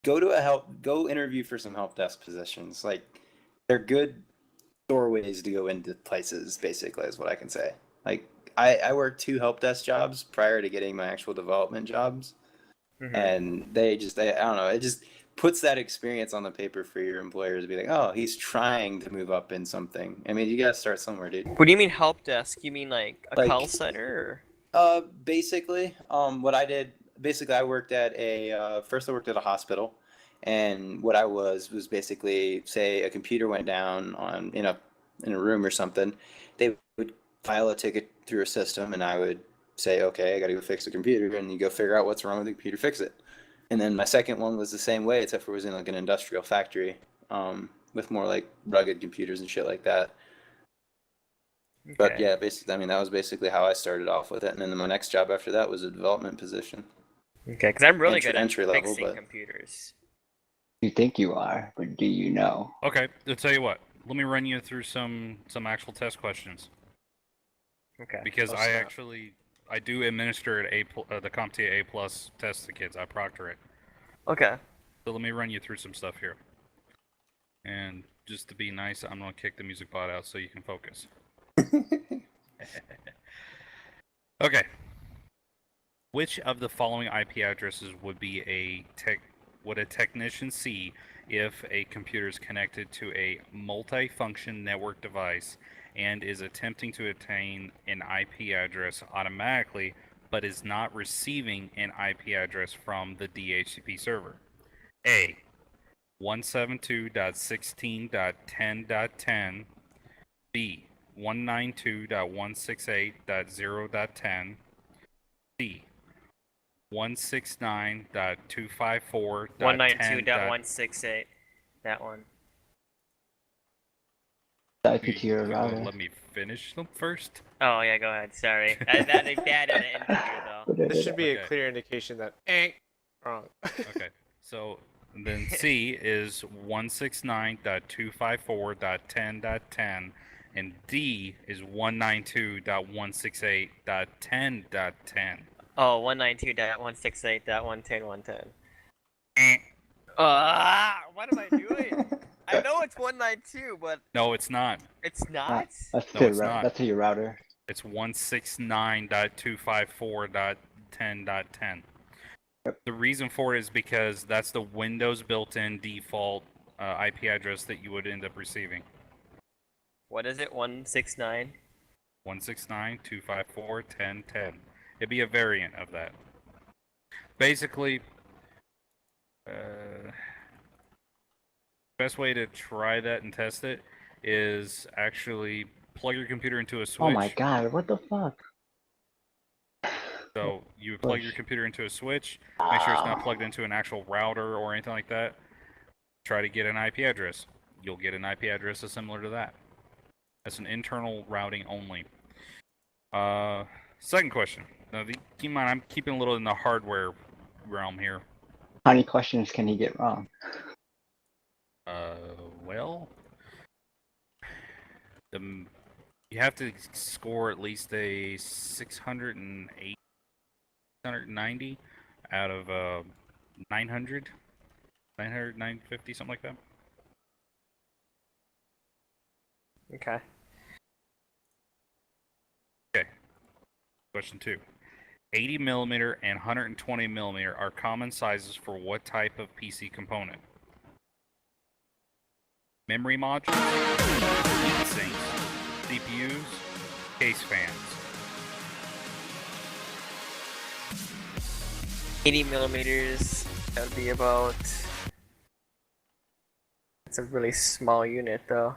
go interview for some help desk positions. Like, they're good doorways to go into places. Basically, is what I can say. Like, I worked 2 help desk jobs prior to getting my actual development jobs, and they I don't know, it just puts that experience on the paper for your employers to be like, oh, he's trying to move up in something. I mean, you gotta start somewhere, dude. What do you mean help desk? You mean like a call Like, center? basically, what I did, basically, I worked at first I worked at a hospital, and what I was basically, say a computer went down in a room or something, they would file a ticket through a system, and I would say, okay, I got to go fix the computer, and you go figure out what's wrong with the computer, fix it. And then my second one was the same way, except for it was in like an industrial factory, with more like rugged computers and shit like that. Okay. But yeah, basically, I mean, that was basically how I started off with it. And then my next job after that was a development position. Okay, because I'm really good at Entry level, fixing but computers. You think you are, but do you know? Okay, I'll tell you what. Let me run you through some actual test questions. Okay. Because Oh, I snap. actually do administer the CompTIA A+ test to kids. I proctor it. Okay. So let me run you through some stuff here. And just to be nice, I'm gonna kick the music bot out so you can focus. Okay. Which of the following IP addresses would a technician see if a computer is connected to a multi-function network device and is attempting to attain an IP address automatically, but is not receiving an IP address from the DHCP server? A. 172.16.10.10. B. 192.168.0.10. C. 169.254.10. 192.168. That one. The IP to You your gonna router. let me finish them first? Oh yeah, go ahead. Sorry. That didn't interfere though. This should be Okay. a clear indication that wrong. Okay. So then C is 169.254.10.10, and D is 192.168.10.10. Oh, 192.168.110.110. Eh. What am I doing? I know it's 192, but No, it's not. it's not. That's No, to it's not. that's to your router. It's 169.254.10.10. The reason for it is because that's the Windows built-in default IP address that you would end up receiving. What is it? 169. 169.254.10.10. It'd be a variant of that. Basically, best way to try that and test it is actually plug your computer into a switch. Oh my god, what the fuck? So you plug your computer into a switch, make sure it's not plugged into an actual router or anything like that. Try to get an IP address. You'll get an IP address that's similar to that. That's an internal routing only. Second question. Now, keep in mind, I'm keeping a little in the hardware realm here. How many questions can he get wrong? Well, you have to score at least a 608, 690 out of 900, 900, 950, something like that. Okay. Okay. Question 2. 80 millimeter and 120 millimeter are common sizes for what type of PC component? Memory modules, sinks, CPUs, case fans. 80 millimeters. That would be about. It's a really small unit, though.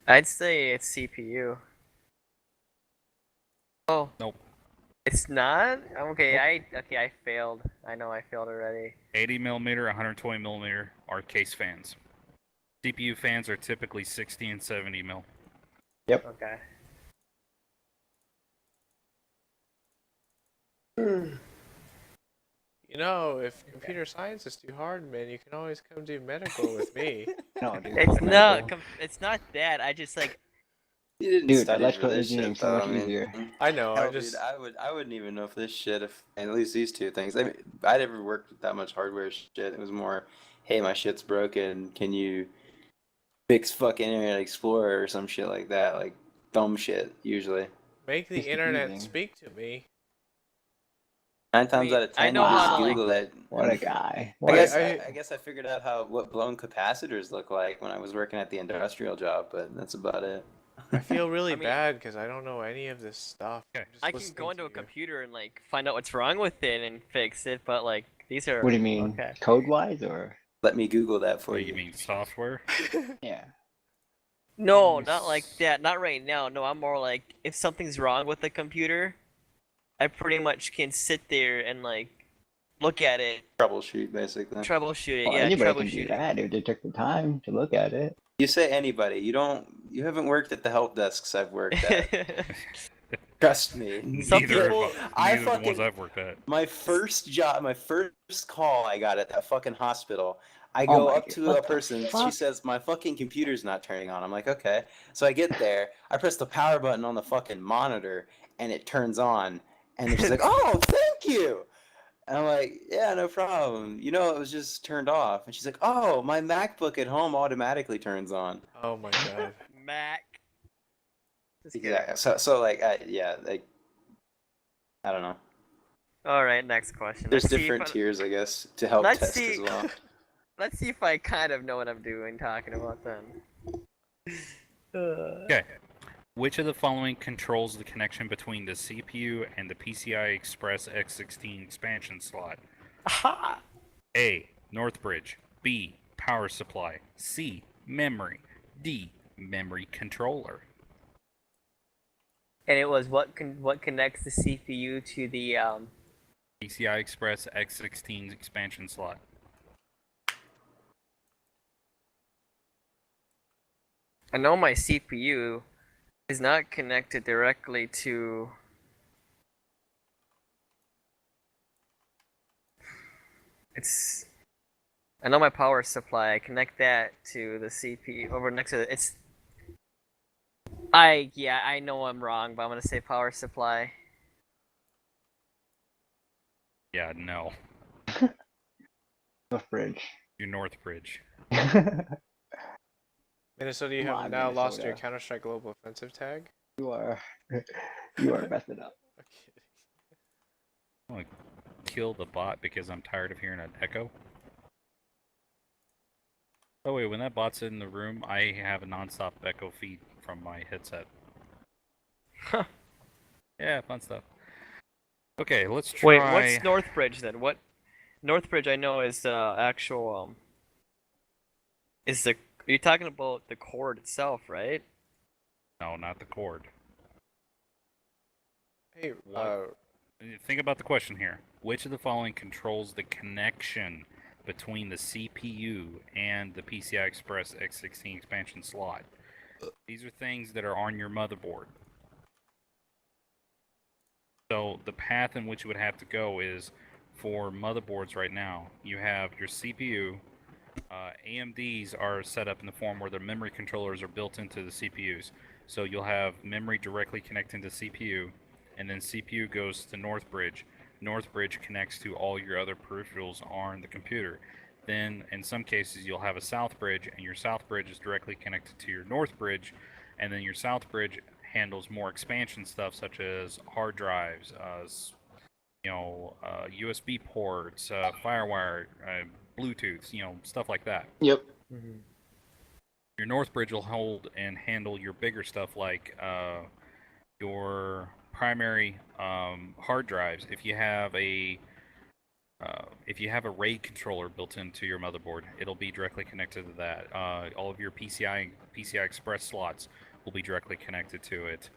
I'd say it's CPU. Oh. Nope. It's not? Okay, I failed. I know I failed already. 80 millimeter, 120 millimeter are case fans. CPU fans are typically 60 and 70 mil. Yep. Okay. You know, if computer science is too hard, man, you can always come do medical with me. No, dude. It's medical. not that. I just like You didn't Dude, study electrical for this engineering shit, so though. much I mean, easier. I know. hell, I just. dude, I wouldn't even know for this shit if, and at least these two things. I mean, I never worked with that much hardware shit. It was more, hey, my shit's broken. Can you fix fucking Internet Explorer or some shit like that? Like dumb shit usually. Make the It's internet confusing. speak to me. 9 times mean, out of I 10, know you just how to, like- Google it. What a and- guy. I What guess a... I guess I figured out what blown capacitors look like when I was working at the industrial job, but that's about it. I feel really I mean- bad because I don't know any of this stuff. Okay. I'm just I can listening go into to a you. computer and like find out what's wrong with it and fix it, but like these are. What do you mean? Okay. Code-wise or? Let me Google that for What, you. you mean software? Yeah. No, not like that. Not right now. No, I'm more like if something's wrong with the computer, I pretty much can sit there and like look at it, Troubleshoot, basically. troubleshoot it. Well, Yeah, anybody can do troubleshoot that if they took the time to look at it. You say anybody. You haven't worked at the help desks I've worked at. it. Trust me. Some Neither people- of I neither of the ones fucking- I've worked at. My first job, my first call I got at that fucking hospital, I Oh go my up God, to what a the person, she fuck? says, my fucking computer's not turning on. I'm like, okay. So I get there, I press the power button on the fucking monitor, and it turns on. And she's like, oh, thank you. And I'm like, yeah, no problem. You know, it was just turned off. And she's like, oh, my MacBook at home automatically turns on. Oh my god. Mac. Just kidding. Yeah. So like, yeah, like, I don't know. All right, next question. There's Let's see if different I- tiers, I guess, to help Let's test see. as well. Let's see if I kind of know what I'm doing talking about then. Okay. Which of the following controls the connection between the CPU and the PCI Express X16 expansion slot? Aha! A. Northbridge. B. Power supply. C. Memory. D. Memory controller. And it was what connects the CPU to the PCI Express X16 expansion slot. I know my CPU is not connected directly to. It's. I know my power supply. I connect that to the CPU over next to it's. I know I'm wrong, but I'm gonna say power supply. Yeah, no. Northbridge. You're Northbridge. Minnesota, you Come have on, now lost your Minnesota. Counter-Strike Global Offensive tag. you are messing up. Okay. I'm gonna kill the bot because I'm tired of hearing an echo. Oh wait, when that bot's in the room, I have a non-stop echo feed from my headset. Huh. Yeah, fun stuff. Okay, let's try. Wait, what's Northbridge then? What Northbridge I know is actual is the you're talking about the cord itself, right? No, not the cord. Hey, What? Think about the question here. Which of the following controls the connection between the CPU and the PCI Express X16 expansion slot? These are things that are on your motherboard. So the path in which you would have to go is for motherboards right now. You have your CPU. AMDs are set up in the form where the memory controllers are built into the CPUs. So you'll have memory directly connecting to CPU, and then CPU goes to Northbridge. Northbridge connects to all your other peripherals on the computer. Then, in some cases, you'll have a South Bridge, and your South Bridge is directly connected to your North Bridge, and then your South Bridge handles more expansion stuff such as hard drives, USB ports, FireWire, Bluetooth, stuff like that. Yep. Your North Bridge will hold and handle your bigger stuff like your primary hard drives. If you have a RAID controller built into your motherboard, it'll be directly connected to that. All of your PCI Express slots will be directly connected to it.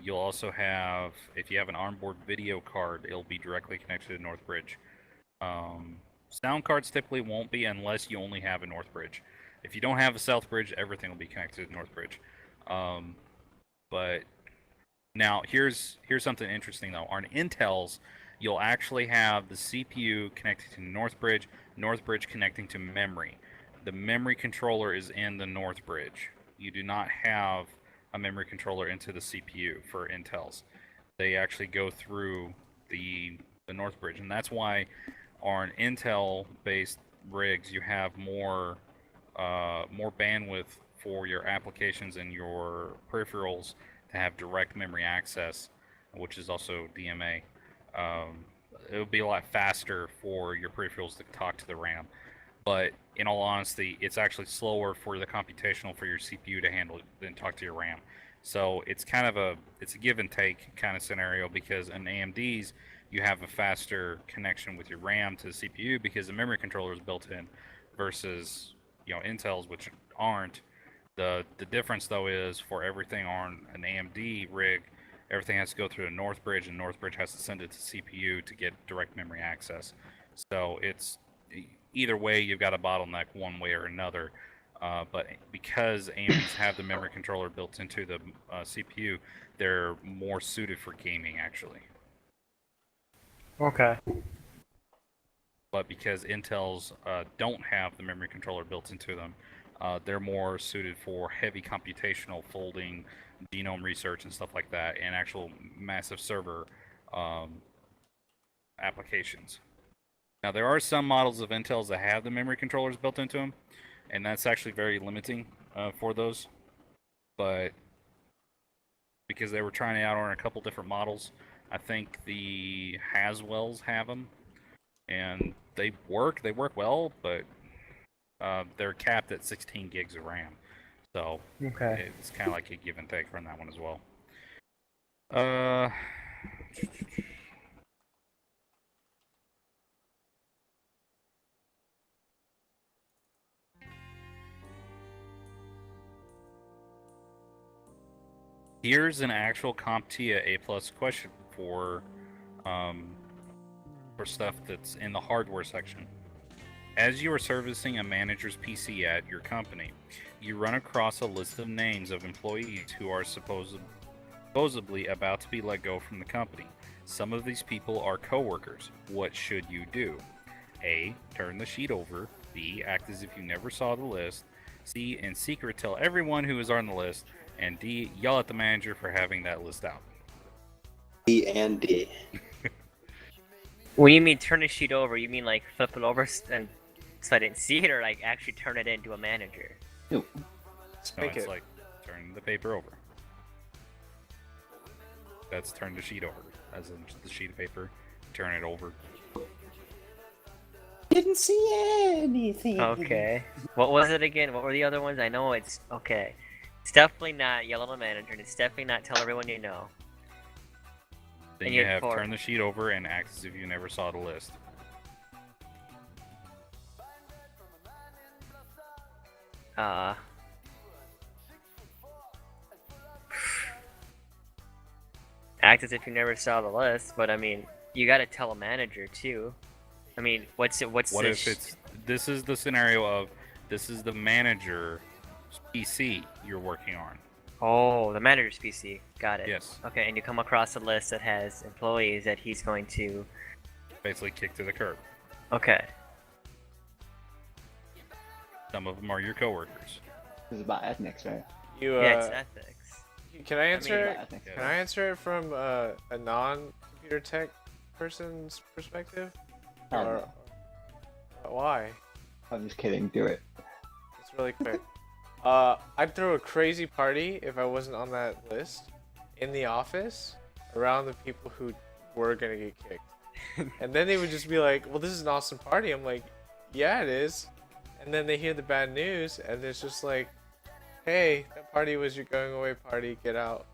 You'll also have, if you have an onboard video card, it'll be directly connected to Northbridge. Sound cards typically won't be unless you only have a Northbridge. If you don't have a South Bridge, everything will be connected to Northbridge. But now here's something interesting though. On Intels, you'll actually have the CPU connected to Northbridge, Northbridge connecting to memory. The memory controller is in the Northbridge. You do not have a memory controller into the CPU for Intels. They actually go through the Northbridge, and that's why on Intel-based rigs you have more bandwidth for your applications and your peripherals to have direct memory access, which is also DMA. It would be a lot faster for your peripherals to talk to the RAM. But in all honesty, it's actually slower for the computational for your CPU to handle than talk to your RAM. So it's kind of a give and take kind of scenario, because in AMD's you have a faster connection with your RAM to the CPU because the memory controller is built in, versus Intel's, which aren't. The difference though is for everything on an AMD rig, everything has to go through a Northbridge, and Northbridge has to send it to CPU to get direct memory access. So it's either way, you've got a bottleneck one way or another. But because AMDs have the memory controller built into the CPU, they're more suited for gaming actually. Okay. But because Intel's don't have the memory controller built into them, they're more suited for heavy computational folding, genome research and stuff like that, and actual massive server applications. Now there are some models of Intel's that have the memory controllers built into them, and that's actually very limiting for those. But because they were trying it out on a couple different models, I think the Haswells have them, and they work well, but they're capped at 16 gigs of RAM. So Okay. it's kind of like a give and take from that one as well. Here's an actual CompTIA A+ question for stuff that's in the hardware section. As you are servicing a manager's PC at your company, you run across a list of names of employees who are supposedly about to be let go from the company. Some of these people are coworkers. What should you do? A. Turn the sheet over. B. Act as if you never saw the list. C. In secret tell everyone who is on the list. And D. Yell at the manager for having that list out. B and D. When you mean turn the sheet over, you mean like flip it over and so I didn't see it, or like actually turn it into a manager? No, Make it's it. like turn the paper over. That's turn the sheet over, as in the sheet of paper. Turn it over. Didn't see anything. Okay. What was it again? What were the other ones? I know it's okay. It's definitely not yell at a manager, and it's definitely not tell everyone you know. Then And you you're have for- turn the sheet over and act as if you never saw the list. Act as if you never saw the list, but I mean, you gotta tell a manager too. I mean, what's What the if it's this is the scenario of this is the manager's PC you're working on? Oh, the manager's PC. Got it. Yes, Okay, and you come across a list that has employees that he's going to. basically kick to the curb. Okay. Some of them are your coworkers. This is about ethnics, right? You, Yeah, it's ethics. can I answer About it? ethnics. Yeah. Can I answer it from a non-computer tech person's perspective? Hell Or no. why? I'm just kidding. Do it. It's really quick. I'd throw a crazy party if I wasn't on that list in the office around the people who were gonna get kicked. And then they would just be like, well, this is an awesome party. I'm like, yeah, it is. And then they hear the bad news, and it's just like, hey, that party was your going away party. Get out.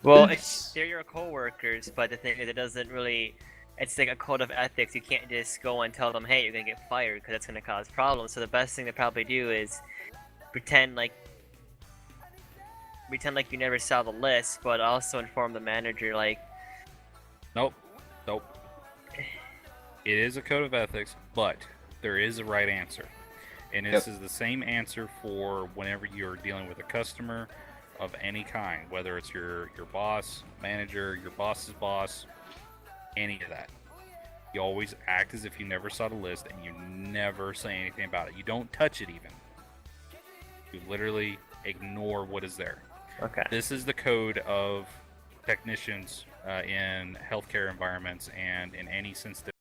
Well, they're your coworkers, but the thing is, it doesn't really. It's like a code of ethics. You can't just go and tell them, "Hey, you're gonna get fired," because that's gonna cause problems. So the best thing to probably do is pretend like you never saw the list, but also inform the manager, like, Nope. It is a code of ethics, but there is a right answer. And this is the same answer for whenever you're dealing with a customer of any kind, whether it's your boss, manager, your boss's boss, any of that. You always act as if you never saw the list, and you never say anything about it. You don't touch it even. You literally ignore what is there. Okay. This is the code of technicians in healthcare environments and in any sensitive